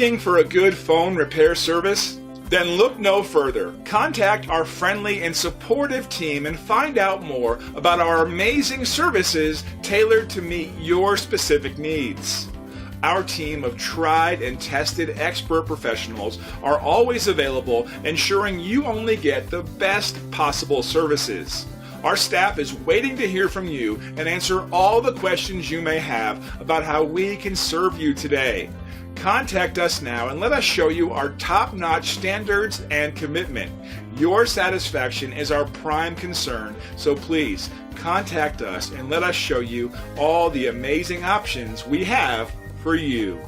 Looking for a good phone repair service? Then look no further. Contact our friendly and supportive team and find out more about our amazing services tailored to meet your specific needs. Our team of tried and tested expert professionals are always available, ensuring you only get the best possible services. Our staff is waiting to hear from you and answer all the questions you may have about how we can serve you today. Contact us now and let us show you our top-notch standards and commitment. Your satisfaction is our prime concern, so please contact us and let us show you all the amazing options we have for you.